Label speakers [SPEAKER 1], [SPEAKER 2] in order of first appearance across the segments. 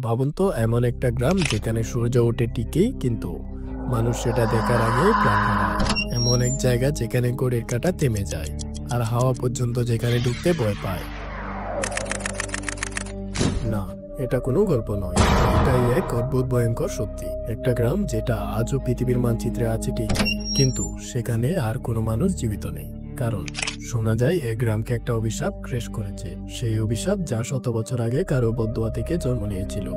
[SPEAKER 1] ভাবুন তো, এমন একটা গ্রাম যেখানে সূর্য ওঠে ঠিকই, কিন্তু মানুষ সেটা দেখার আগেই প্রাণ হারায়। এমন এক জায়গা যেখানে ঘড়ির কাঁটা থেমে যায় আর হাওয়া পর্যন্ত যেখানে ঢুকতে ভয় পায়। না, এটা কোনো গল্প নয়, এটাই এক অদ্ভুত ভয়ঙ্কর সত্যি। একটা গ্রাম যেটা আজও পৃথিবীর মানচিত্রে আছে ঠিকই, কিন্তু সেখানে আর কোনো মানুষ জীবিত নেই। কারণ শোনা যায় এই গ্রামকে একটা অভিশাপ ক্রেশ করেছে। সেই অভিশাপ যা শত বছর আগে কারো বদদোয়া থেকে জন্ম নিয়েছিল।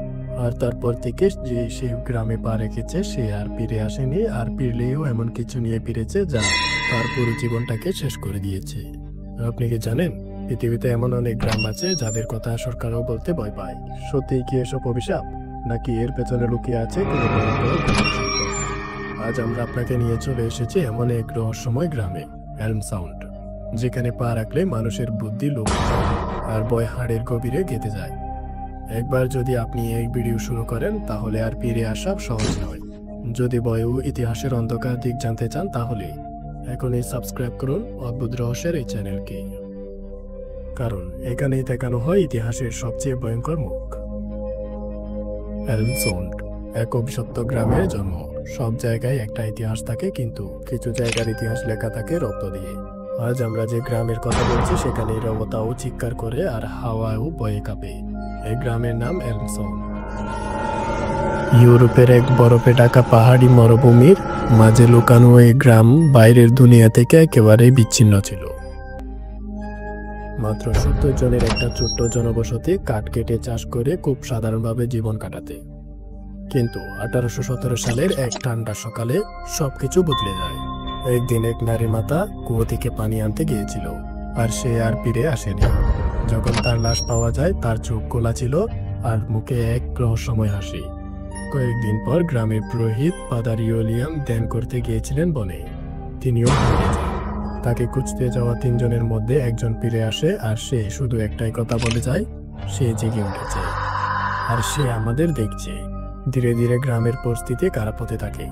[SPEAKER 1] আর তারপর থেকে যে সেই গ্রামে পা রেখেছে সে আর ফিরে আসেনি, আর ফিরলেও এমন কিছু নিয়ে ফিরেছে যা তার পুরো জীবনটাকে শেষ করে দিয়েছে। আপনি কি জানেন, পৃথিবীতে এমন অনেক গ্রাম আছে যাদের কথা সরকারও বলতে ভয় পায়। সত্যিই কি এসব অভিশাপ, নাকি এর পেছনে লুকিয়ে আছে কোনো ভয়ঙ্কর গল্প? আজ আমরা আপনাকে নিয়ে চলে এসেছি এমন এক রহস্যময় গ্রামে, এলম সাউন্ড, যেখানে পা রাখলে মানুষের বুদ্ধি লোপ পায় আর ভয় হাড়ের গভীরে গেঁথে যায়। একবার যদি আপনি এই ভিডিও শুরু করেন তাহলে আর ফিরে আসা সহজ নয়। যদি ভয় ও ইতিহাসের অন্ধকার দিক জানতে চান তাহলে এখনই সাবস্ক্রাইব করুন অদ্ভুত রহস্যের এই চ্যানেলকে, কারণ এখানেই দেখানো হয় ইতিহাসের সবচেয়ে ভয়ঙ্কর মুখ। এলম সাউন্ড এক অভিশপ্ত গ্রামের জন্ম। সব জায়গায় একটা ইতিহাস থাকে, কিন্তু কিছু জায়গার ইতিহাস লেখা থাকে রক্ত দিয়ে। আজ আমরা যে গ্রামের কথা বলছি সেখানে রবতাও চিৎকার করে আর হাওয়াও ভয়ে কাঁপে। এই গ্রামের নাম এলম সাউন্ড। ইউরোপের এক বরফে ঢাকা পাহাড়ি মরুভূমির মাঝে লুকানো এই গ্রাম বাইরের দুনিয়া থেকে একেবারেই বিচ্ছিন্ন ছিল। মাত্র 70 জনের একটা ছোট্ট জনবসতি কাঠ কেটে চাষ করে খুব সাধারণভাবে জীবন কাটাতে। কিন্তু 1817 সালের এক ঠান্ডা সকালে সবকিছু বদলে যায়। একদিন এক নারী মাতা কুয়ো থেকে পানি আনতে গিয়েছিল, আর সে আর ফিরে আসেনি। যখন তার লাশ পাওয়া যায় তার চোখ খোলা ছিল আর মুখে এক রহস্যময় হাসি। কয়েকদিন পর গ্রামের পুরোহিত ফাদার ইউলিয়াম ধ্যান করতে গিয়েছিলেন বনে। তিনিও হারিয়ে যান। তাকে খুঁজতে যাওয়া 3 জনের মধ্যে একজন ফিরে আসে, আর সে শুধু একটাই কথা বলে যায়, সে জেগে উঠেছে আর সে আমাদের দেখছে। ধীরে ধীরে গ্রামের পরিস্থিতি খারাপ হতে থাকে।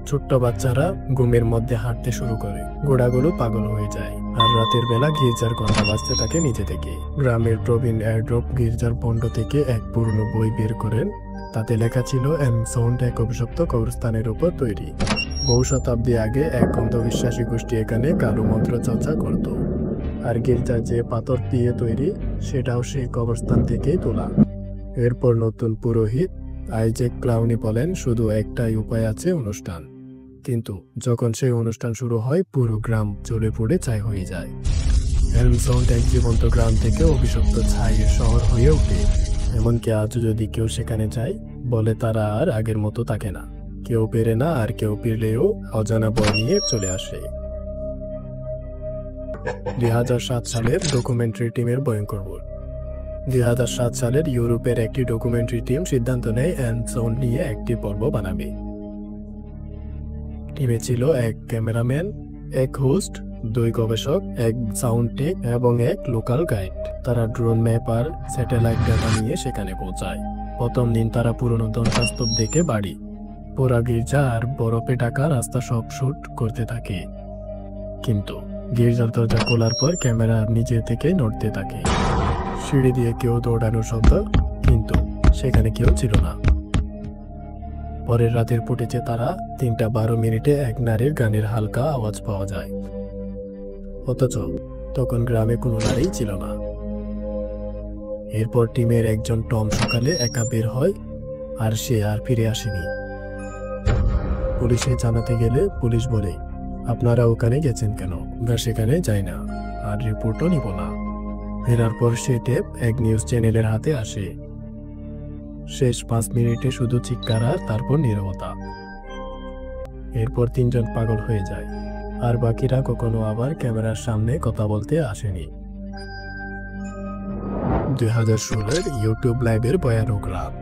[SPEAKER 1] ছোট্ট বাচ্চারা ঘুমের মধ্যে হাঁটতে শুরু করে, ঘোড়াগুলো পাগল হয়ে যায়, আর রাতের বেলা গির্জার ঘন্টা বাজতে থাকে নিচে থেকে। গ্রামের প্রবীণ এয়ারড্রপ গির্জার পণ্ড থেকে এক পুরনো বই বের করেন। তাতে লেখা ছিল এলম সাউন্ড এক অভিশপ্ত কবরস্থানের উপর তৈরি। বহু শতাব্দী আগে এক অন্ধবিশ্বাসী গোষ্ঠী এখানে কালো মন্ত্র চর্চা করত, আর গির্জা যে পাথর দিয়ে তৈরি সেটাও সেই কবরস্থান থেকেই তোলা। এরপর নতুন পুরোহিত আইজ্যাক ক্লাউনি বলেন, শুধু একটাই উপায় আছে, অনুষ্ঠান। কিন্তু যখন সেই অনুষ্ঠান শুরু হয় পুরো গ্রাম জ্বলে পুড়ে ছাই হয়ে যায়। এলম সাউন্ড এক জীবন্ত গ্রাম থেকে অভিশপ্ত ছাইয়ের শহর হয়ে ওঠে। এমনকি আজও যদি কেউ সেখানে যায় বলে তারা আর আগের মতো থাকে না। কেউ পেরে না, আর কেউ ফিরলেও অজানা ভয় নিয়ে চলে আসে। 2007 সালের ডকুমেন্টারি টিমের ভয়ঙ্কর ভুল। 2007 সালের ইউরোপের একটি ডকুমেন্টারি টিম সিদ্ধান্ত নেয় এলম সাউন্ড নিয়ে একটি পর্ব বানাবে। টিমে ছিল এক ক্যামেরাম্যান, এক হোস্ট, 2 গবেষক, এক সাউন্ড টেক এবং এক লোকাল গাইড। তারা ড্রোন ম্যাপ আর স্যাটেলাইট ডাটা নিয়ে সেখানে পৌঁছায়। প্রথম দিন তারা পুরনো ধ্বংসস্তূপ দেখে বাড়ি, পোড়া গির্জা আর বরফে ঢাকা রাস্তা সব শুট করতে থাকে। কিন্তু গির্জার দরজা খোলার পর ক্যামেরা নিজে থেকে নড়তে থাকে। সিঁড়ি দিয়ে কেউ দৌড়ানোর শব্দ, কিন্তু সেখানে কেউ ছিল না। পরের রাতের ফুটেজে তারা 3:12 এক নারীর গানের হালকা আওয়াজ পাওয়া যায়, অথচ তখন গ্রামে কোনো নারী ছিল না। এরপর টিমের একজন টম সকালে একা বের হয়, আর সে আর ফিরে আসেনি। পুলিশে জানাতে গেলে পুলিশ বলে, আপনারা ওখানে গেছেন কেন? আমরা সেখানে যাই না, আর রিপোর্টও নিব না। ফেরার পর সে টেপ এক নিউজ চ্যানেলের হাতে আসে। শেষ 5 মিনিটে শুধু চিৎকার আর তারপর নীরবতা। এরপর 3 জন পাগল হয়ে যায়, আর বাকিরা কখনো আবার ক্যামেরার সামনে কথা বলতে আসেনি। 2016 ইউটিউব লাইভের ভয়ানক রাত।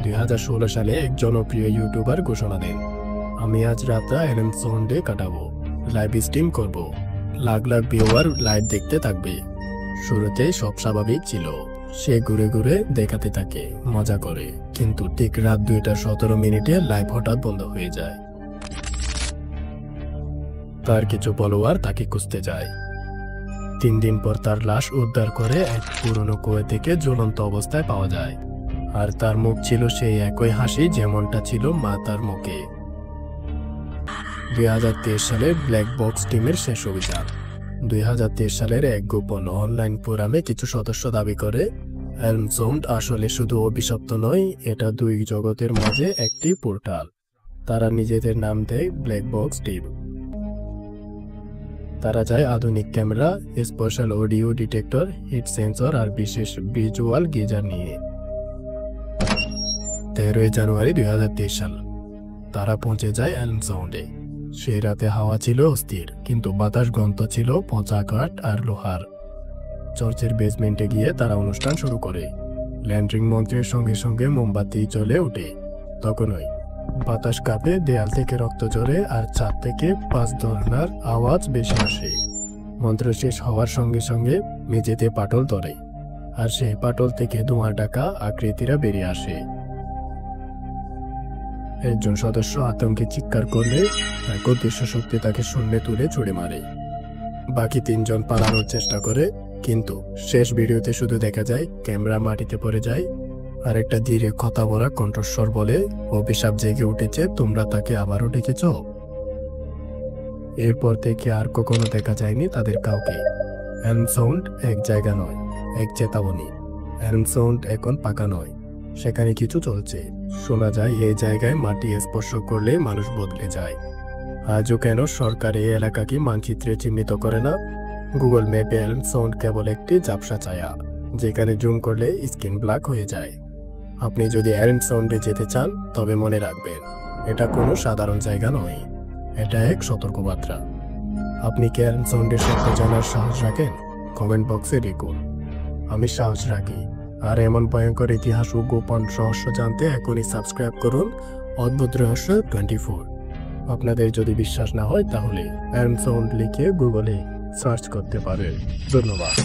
[SPEAKER 1] 2016 সালে এক জনপ্রিয় ইউটিউবার ঘোষণা দেন, আমি আজ রাতটা এলম সাউন্ডে কাটাবো, লাইভ স্ট্রিম করব, লাখ লাখ ভিউয়ার লাইভ দেখতে থাকবে। শুরুতে সব স্বাভাবিক ছিল, সে ঘুরে ঘুরে দেখাতে থাকে, মজা করে। কিন্তু ঠিক রাত 2:17 লাইভ হঠাৎ বন্ধ হয়ে যায়। তার কিছু ফলোয়ার তাকে খুঁজতে যায়। 3 দিন পর তার লাশ উদ্ধার করে এক পুরনো কুয়ো থেকে ঝুলন্ত অবস্থায় পাওয়া যায়। আর তার মুখ ছিল সেই একই হাসি যেমনটা ছিল মাতার মুখে। 2023 সালে ব্ল্যাক বক্স টিমের শেষ অভিযান। 2023 সালের এক গোপন অনলাইন ফোরামে কিছু সদস্য দাবি করে এলম সাউন্ড আসলে শুধু অভিশপ্ত নয়, এটা দুই জগতের মাঝে একটি পোর্টাল। তারা নিজেদের নাম দেয় ব্ল্যাক বক্স টিম। তারা চায় আধুনিক camera, special audio detector, heat sensor আর বিশেষ ভিজুয়াল গিজার নিয়ে। 13 জানুয়ারি 2023 সাল তারা পৌঁছে যায় এলম সাউন্ডে। সেই রাতে হাওয়া ছিল অস্থির, কিন্তু বাতাস গন্ধ ছিল পচা কাঠ আর লোহার। চার্চের বেসমেন্টে গিয়ে তারা অনুষ্ঠান শুরু করে। ল্যান্ড্রিং মন্ত্রের সঙ্গে সঙ্গে মোমবাতি জ্বলে ওঠে। তখনই বাতাস কাঁপে, দেয়াল থেকে রক্ত ঝরে আর ছাদ থেকে 5 ধরনার আওয়াজ বেশি আসে। মন্ত্র শেষ হওয়ার সঙ্গে সঙ্গে মেঝেতে পাটল ধরে, আর সেই পাটল থেকে ধোঁয়া ঢাকা আকৃতিরা বেরিয়ে আসে। একজন সদস্য আতঙ্কে চিৎকার করলে এক অদৃশ্য শক্তি তাকে শূন্যে তুলে ছুড়ে মারে। বাকি 3 জন পালানোর চেষ্টা করে, কিন্তু শেষ ভিডিওতে শুধু দেখা যায় ক্যামেরা মাটিতে পড়ে যায় আর একটা ধীরে কথা বলা কণ্ঠস্বর বলে, অভিশাপ জেগে উঠেছে, তোমরা তাকে আবারও ডেকেছ। এরপর থেকে আর কখনো দেখা যায়নি তাদের কাউকে। এলম সাউন্ড এক জায়গা নয়, এক চেতাবনী। এলম সাউন্ড এখন পাকা নয়, সেখানে কিছু চলছে। শোনা যায় এই জায়গায় মাটি স্পর্শ করলে মানুষ বদলে যায়। আজও কেন সরকার এই এলাকাকে মানচিত্রে চিহ্নিত করে না? গুগল ম্যাপে এলম সাউন্ড কেবল একটি ঝাপসা ছায়া, যেখানে জুম করলে স্ক্রিন ব্ল্যাক হয়ে যায়। আপনি যদি এলম সাউন্ডে যেতে চান, তবে মনে রাখবেন, এটা কোনো সাধারণ জায়গা নয়, এটা এক সতর্কবার্তা। আপনি কি এলম সাউন্ডের সত্য জানার সাহস রাখেন? কমেন্ট বক্সে লিখুন। আমি সাহস রাখি। আর এমন ভয়ঙ্কর ইতিহাস ও গোপন রহস্য জানতে এখনই সাবস্ক্রাইব করুন অদ্ভুত রহস্য 24। আপনাদের যদি বিশ্বাস না হয় তাহলে এলম সাউন্ড লিখে গুগলে সার্চ করতে পারেন। ধন্যবাদ।